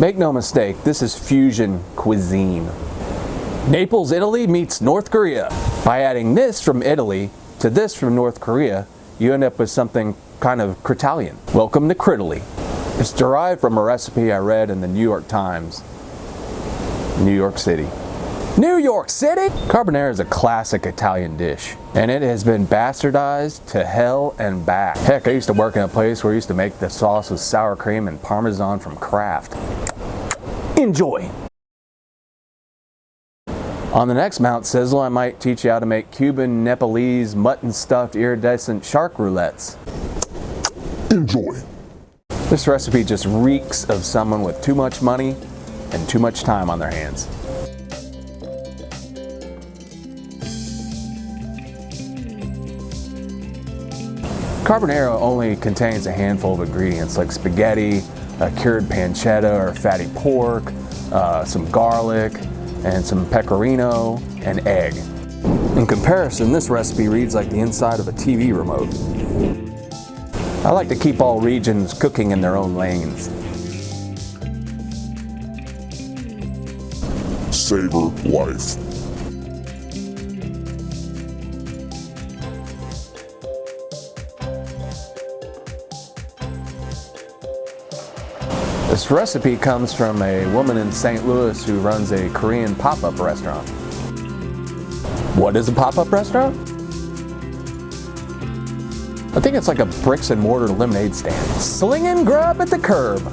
Make no mistake, this is fusion cuisine. Naples, Italy meets North Korea. By adding this from Italy to this from North Korea, you end up with something kind of Critalian. Welcome to Critally. It's derived from a recipe I read in the New York Times. New York City. New York City? Carbonara is a classic Italian dish, and it has been bastardized to hell and back. Heck, I used to work in a place where I used to make the sauce with sour cream and Parmesan from Kraft. Enjoy! On the next Mount Sizzle, I might teach you how to make Cuban, Nepalese, mutton-stuffed iridescent shark roulettes. Enjoy! This recipe just reeks of someone with too much money and too much time on their hands. Carbonara only contains a handful of ingredients like spaghetti, cured pancetta or fatty pork, some garlic, and some pecorino and egg. In comparison, this recipe reads like the inside of a TV remote. I like to keep all regions cooking in their own lanes. Savor life. This recipe comes from a woman in St. Louis who runs a Korean pop-up restaurant. What is a pop-up restaurant? I think it's like a bricks and mortar lemonade stand. Slinging grub at the curb.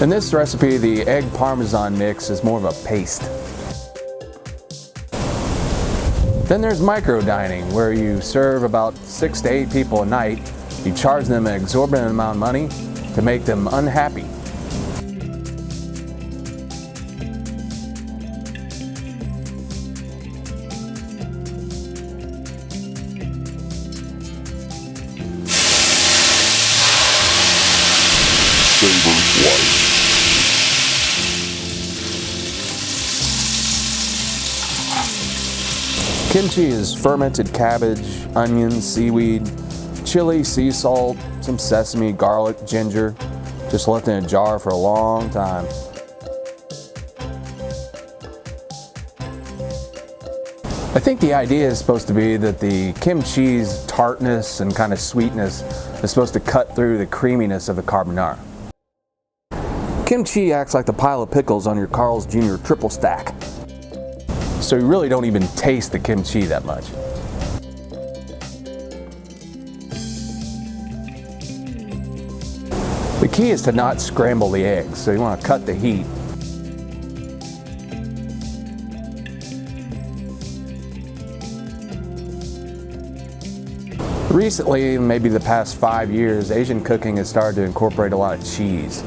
In this recipe, the egg parmesan mix is more of a paste. Then there's micro dining, where you serve about 6 to 8 people a night. You charge them an exorbitant amount of money to make them unhappy. Savor life. Kimchi is fermented cabbage, onions, seaweed, chili, sea salt, some sesame, garlic, ginger, just left in a jar for a long time. I think the idea is supposed to be that the kimchi's tartness and kind of sweetness is supposed to cut through the creaminess of the carbonara. Kimchi acts like the pile of pickles on your Carl's Jr. triple stack. So you really don't even taste the kimchi that much. The key is to not scramble the eggs, so you want to cut the heat. Recently, maybe the past 5 years, Asian cooking has started to incorporate a lot of cheese.